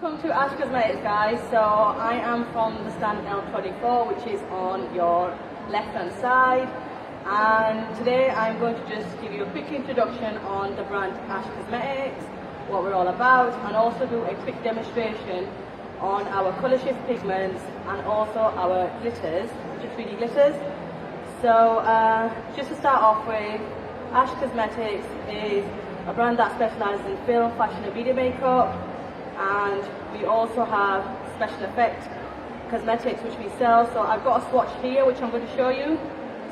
Welcome to Ash Cosmetics, guys. So I am from the stand L24, which is on your left hand side, and today I'm going to just give you a quick introduction on the brand Ash Cosmetics, what we're all about, and also do a quick demonstration on our colour shift pigments and also our glitters, which are 3D glitters. So just to start off with, Ash Cosmetics is a brand that specialises in film, fashion and video makeup, and we also have special effect cosmetics which we sell. So I've got a swatch here which I'm going to show you.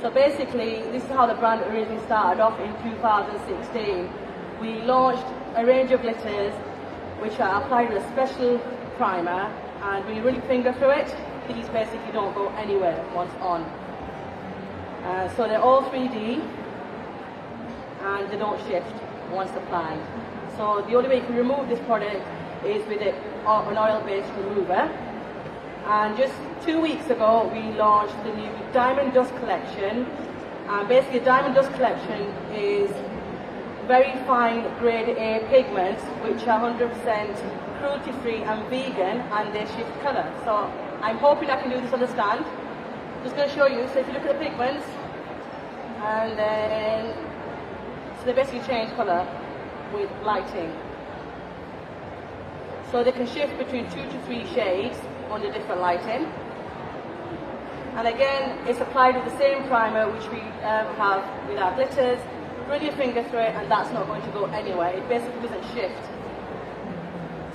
So basically this is how the brand originally started off in 2016. We launched a range of glitters which are applied with a special primer, and when you really finger through it, these basically don't go anywhere once on. So they're all 3D and they don't shift once applied. So the only way you can remove this product is with an oil-based remover. And just 2 weeks ago we launched the new Diamond Dust collection, and basically the Diamond Dust collection is very fine grade A pigments which are 100% cruelty free and vegan, and they shift colour. So I'm hoping I can do this on the stand. Just going to show you. So if you look at the pigments, and then so they basically change colour with lighting. So they can shift between 2 to 3 shades under different lighting. And again, it's applied with the same primer which we have with our glitters. Run your finger through it and that's not going to go anywhere. It basically doesn't shift.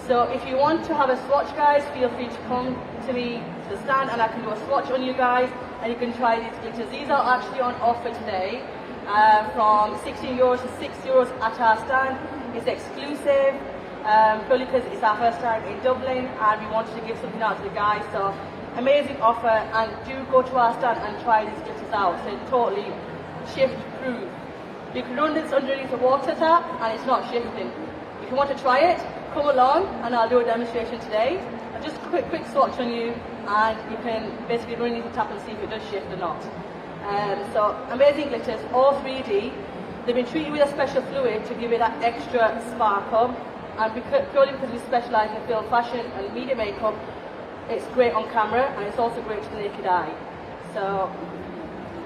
So if you want to have a swatch, guys, feel free to come to me to the stand and I can do a swatch on you guys and you can try these glitters. These are actually on offer today from €16 to €6 at our stand. It's exclusive. Purely because it's our first time in Dublin and we wanted to give something out to the guys. So amazing offer, and do go to our stand and try these glitters out. So it's totally shift proof. You can run this underneath a water tap and it's not shifting. If you want to try it, come along and I'll do a demonstration today. Just a quick swatch on you and you can basically run underneath the tap and see if it does shift or not. So amazing glitters, all 3D. They've been treated with a special fluid to give it that extra sparkle. And purely because we specialise in film, fashion and media makeup, it's great on camera and it's also great to the naked eye. So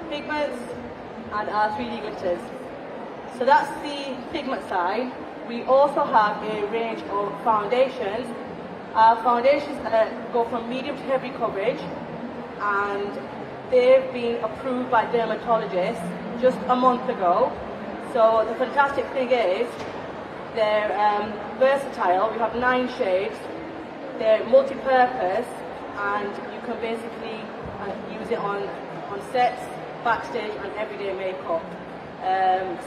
pigments and our 3D glitters. So that's the pigment side. We also have a range of foundations. Our foundations go from medium to heavy coverage, and they've been approved by dermatologists just a month ago. So the fantastic thing is, they're versatile. We have 9 shades. They're multi-purpose, and you can basically use it on sets, backstage, and everyday makeup.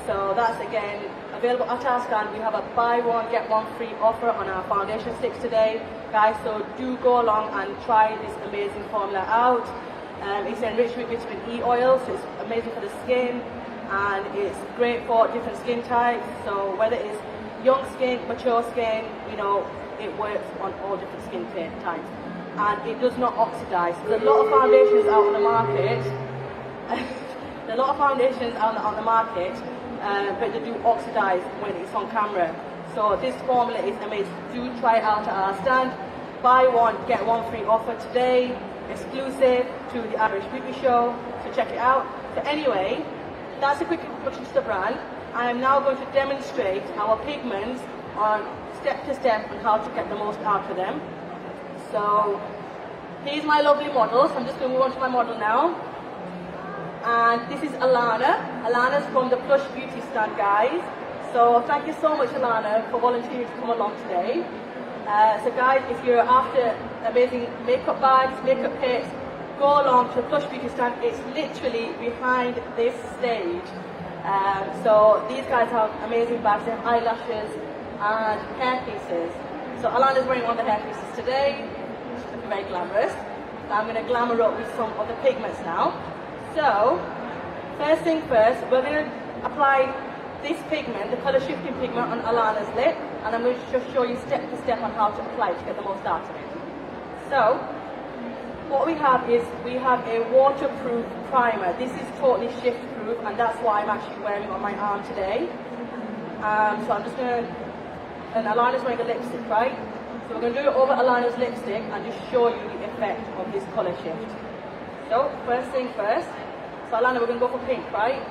So that's again available at our stand. We have a buy one get one free offer on our foundation sticks today, guys. So do go along and try this amazing formula out. It's enriched with vitamin E oil, so it's amazing for the skin, and it's great for different skin types. So whether it's young skin, mature skin, you know, it works on all different skin types, and it does not oxidize. There's a lot of foundations out on the market. There are a lot of foundations out on the market, but they do oxidize when it's on camera. So this formula is amazing. Do try it out at our stand. Buy one get one free offer today, exclusive to the Irish Beauty Show. So check it out. So anyway, that's a quick introduction to the brand. I am now going to demonstrate our pigments on step to step on how to get the most out of them. So here's my lovely model. So I'm just going to move on to my model now. And this is Alana. Alana's from the Plush Beauty stand, guys. So thank you so much, Alana, for volunteering to come along today. So guys, if you're after amazing makeup bags, makeup kits, go along to the Plush Beauty stand. It's literally behind this stage. So these guys have amazing bags. They have eyelashes and hair pieces. So Alana's wearing one of the hair pieces today. It's looking very glamorous. So I'm going to glamour up with some of the pigments now. So first thing first, we're going to apply this pigment, the colour shifting pigment, on Alana's lip, and I'm going to just show you step to step on how to apply it to get the most out of it. So what we have is we have a waterproof primer. This is totally shift proof, and that's why I'm actually wearing it on my arm today. So I'm just going to, and Alana's wearing a lipstick, right? So we're going to do it over Alana's lipstick and just show you the effect of this colour shift. So first thing first, so Alana, we're going to go for pink, right?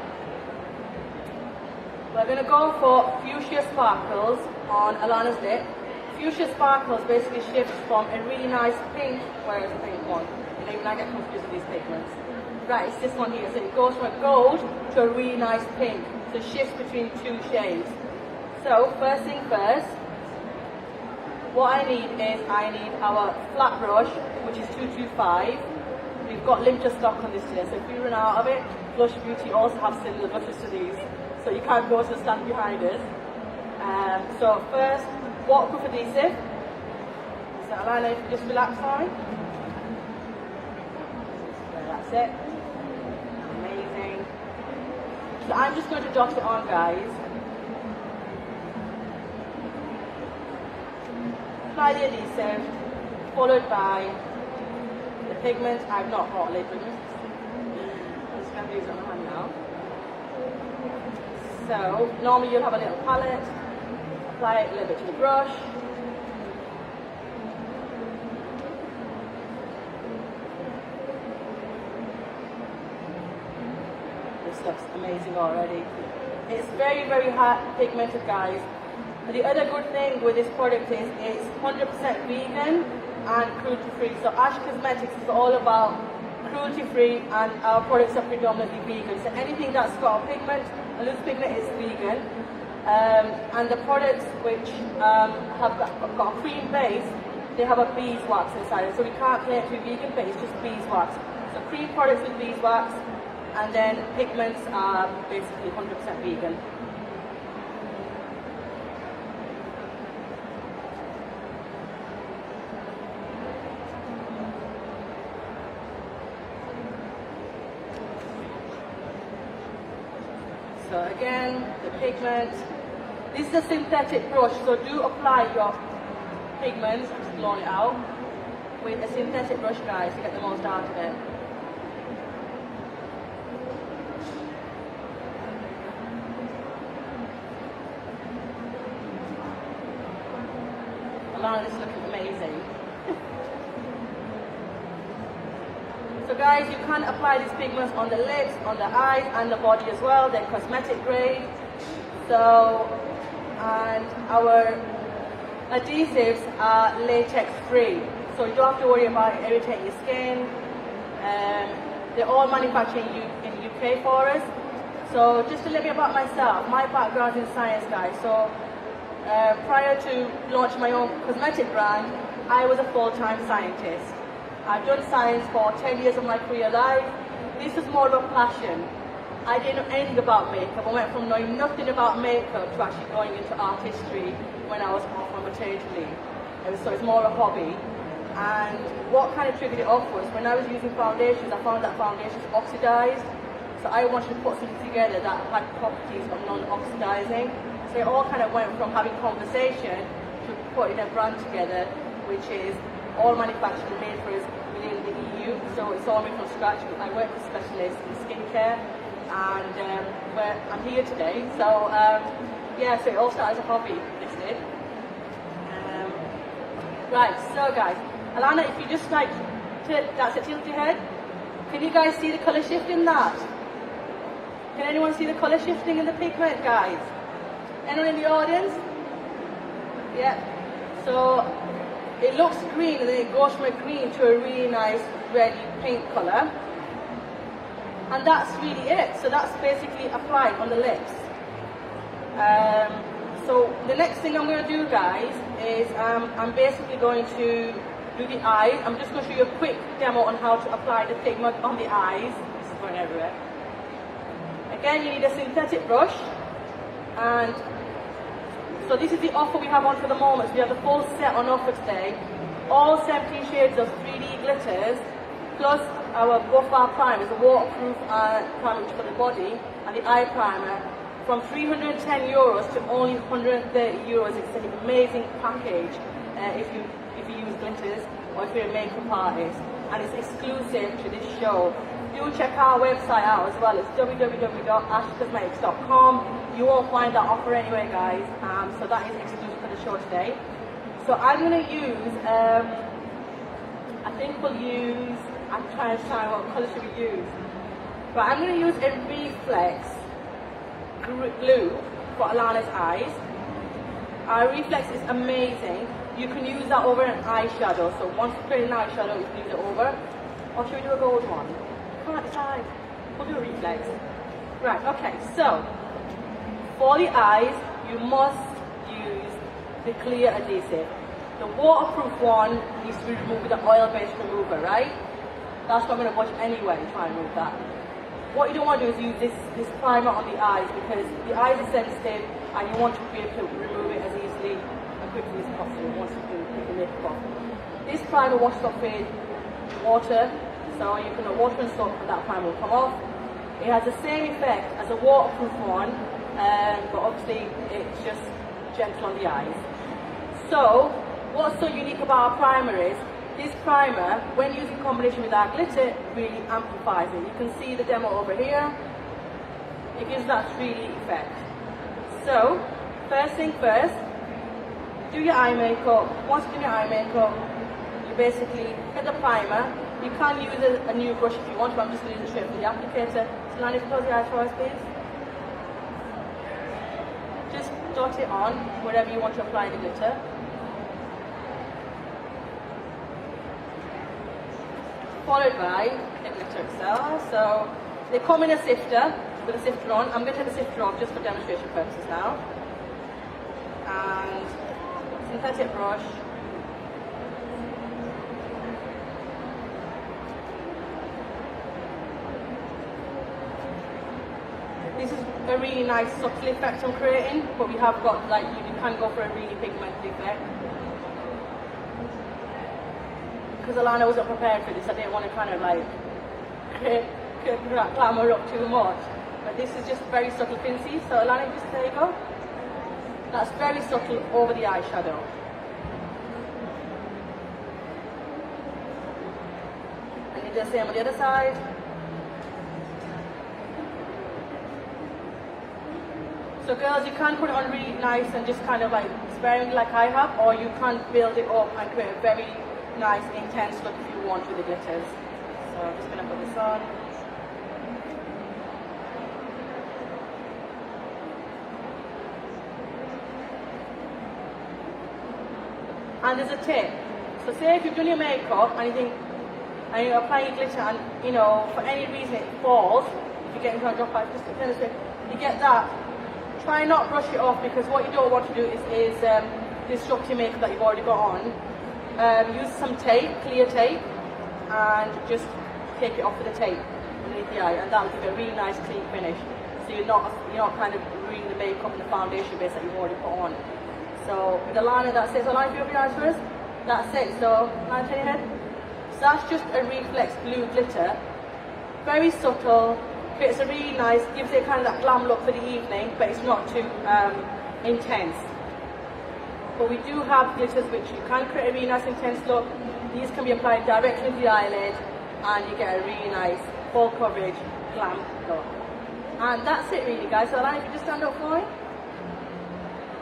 We're going to go for Fuchsia Sparkles on Alana's lip. Fuchsia Sparkles basically shifts from a really nice pink, where is the pink one? You know, when I get confused with these pigments. Right, it's this one here. So it goes from a gold to a really nice pink. So it shifts between two shades. So first thing first, what I need is our flat brush, which is 225. We've got limited stock on this today, so if you run out of it, Blush Beauty also have similar brushes to these, so you can't go to the stand behind us. So first, waterproof adhesive. So Alana, if you just relax for me. That's it. Amazing. So I'm just going to dot it on, guys. Apply the adhesive, followed by the pigment. I've not got a lid with me. I'm just going to use it on my hand now. So normally you'll have a little palette. Apply it a little bit to the brush. This looks amazing already. It's very, very hot pigmented, guys. But the other good thing with this product is it's 100% vegan and cruelty-free. So Ash Cosmetics is all about cruelty-free, and our products are predominantly vegan. So anything that's got a pigment, a loose pigment, is vegan. And the products which have got a cream base, they have a beeswax inside it. So we can't claim to be vegan, but it's just beeswax. So cream products with beeswax, and then pigments are basically 100% vegan. So again, the pigment. This is a synthetic brush, so do apply your pigments, just blowing it out, with a synthetic brush, guys, to get the most out of it. Alana, this is looking amazing. So guys, you can apply these pigments on the lips, on the eyes, and the body as well. They're cosmetic grade. So, and our adhesives are latex free. So you don't have to worry about irritating your skin. They're all manufactured in the UK for us. So just a little bit about myself. My background is in science, guys. So prior to launching my own cosmetic brand, I was a full-time scientist. I've done science for 10 years of my career life. This was more of a passion. I didn't know anything about makeup. I went from knowing nothing about makeup to actually going into art history when I was off on maternity leave. So it's more a hobby. And what kind of triggered it off was when I was using foundations, I found that foundations oxidized. So I wanted to put something together that had properties of non-oxidizing. So it all kind of went from having conversation to putting a brand together, which is all manufactured and made for us within the EU. So it's all made from scratch. I work with specialists in skincare, and I'm here today. So yeah, so it all started as a hobby, this did. Right, so guys, Alana, if you just like, that's it, tilt your head. Can you guys see the colour shift in that? Can anyone see the colour shifting in the pigment, guys? Anyone in the audience? Yeah. So it looks green and then it goes from a green to a really nice red pink colour. And that's really it. So that's basically applied on the lips. So the next thing I'm going to do, guys, is I'm basically going to do the eyes. I'm just going to show you a quick demo on how to apply the pigment on the eyes. This is going everywhere. Again, you need a synthetic brush. And so this is the offer we have on for the moment. So we have the full set on offer today. All 17 shades of 3D glitters, plus both our primers, the waterproof primer for the body and the eye primer, from €310 to only €130. It's an amazing package if you use glitters or if you're a makeup artist, and it's exclusive to this show. Do check our website out as well. It's www.ashcosmetics.com. You won't find that offer anywhere, guys. So that is exclusive for the show today. So I'm going to use, I think we'll use, I'm trying to decide what colour should we use. But I'm going to use a Reflex glue for Alana's eyes. Our Reflex is amazing. You can use that over an eyeshadow. So once you create an eyeshadow, you can use it over. Or should we do a gold one? Can't decide. We'll do a Reflex. Right, okay, so for the eyes, you must use the clear adhesive. The waterproof one needs to be removed with the oil-based remover, right? That's what I'm going to watch anyway, try and remove that. What you don't want to do is use this primer on the eyes, because the eyes are sensitive and you want to be able to remove it as easily and quickly as possible once you can take the makeup off. This primer washes off with water, so you can water and soap and that primer will come off. It has the same effect as a waterproof one, but obviously it's just gentle on the eyes. So, what's so unique about our primer is, this primer, when used in combination with our glitter, really amplifies it. You can see the demo over here. It gives that 3D effect. So, first thing first, do your eye makeup. Once you do your eye makeup, you basically get the primer. You can use a new brush if you want, but I'm just going to use it straight from the applicator. So now, close your eyes for us, please. Just dot it on wherever you want to apply the glitter. Followed by the glitter itself. So they come in a sifter, with a sifter on. I'm going to take the sifter off just for demonstration purposes now. And synthetic brush. This is a really nice subtle effect I'm creating, but we have got, like, you can go for a really pigmented effect. Because Alana wasn't prepared for this, I didn't want to kind of like glamour up too much. But this is just very subtle, fancy. So Alana, just there you go. That's very subtle over the eyeshadow. And you do the same on the other side. So girls, you can put it on really nice and just kind of like sparingly like I have, or you can build it up and create a very nice intense look if you want with the glitters. So I'm just going to put this on. And there's a tip. So say if you've done your makeup and you think, and you're applying your glitter and, you know, for any reason it falls, if you get into a drop out, just you get that. Try not brush it off, because what you don't want to do is disrupt your makeup that you've already got on. Use some tape, clear tape, and just take it off with the tape underneath the eye, and that will give a really nice clean finish. So you're not kind of ruining the makeup and the foundation base that you've already put on. So with the liner, that's it. So Alana, if you open your eyes for us, that's it. So Alana, turn your head. So that's just a Reflex blue glitter, very subtle. Creates a really nice, gives it kind of that glam look for the evening, but it's not too intense. But we do have glitters which you can create a really nice intense look. These can be applied directly to the eyelid, and you get a really nice full coverage glam look. And that's it really, guys. So Alana, if you just stand up for me.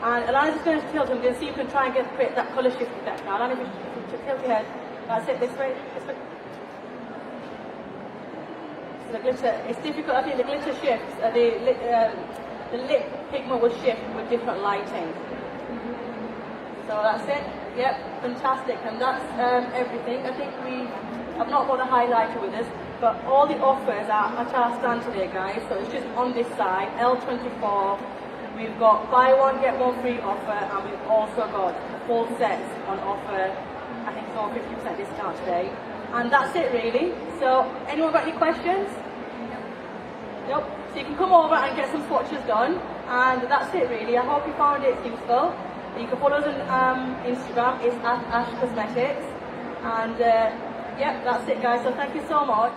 And Alana's just going to tilt him, see if you can try and create that colour shift effect. Now Alana, if you tilt your head, that's it, this way, this way. So the glitter, it's difficult, I think the glitter shifts, the lip pigment will shift with different lighting. So that's it, yep, fantastic, and that's everything. I think I've not got a highlighter with us, but all the offers are at our stand today, guys. So it's just on this side, L24. We've got buy one, get one free offer, and we've also got full sets on offer. I think it's all 50% discount today. And that's it really. So, anyone got any questions? Nope. So you can come over and get some swatches done. And that's it really. I hope you found it useful. You can follow us on Instagram, it's @AshCosmetics. And yeah, that's it guys. So thank you so much.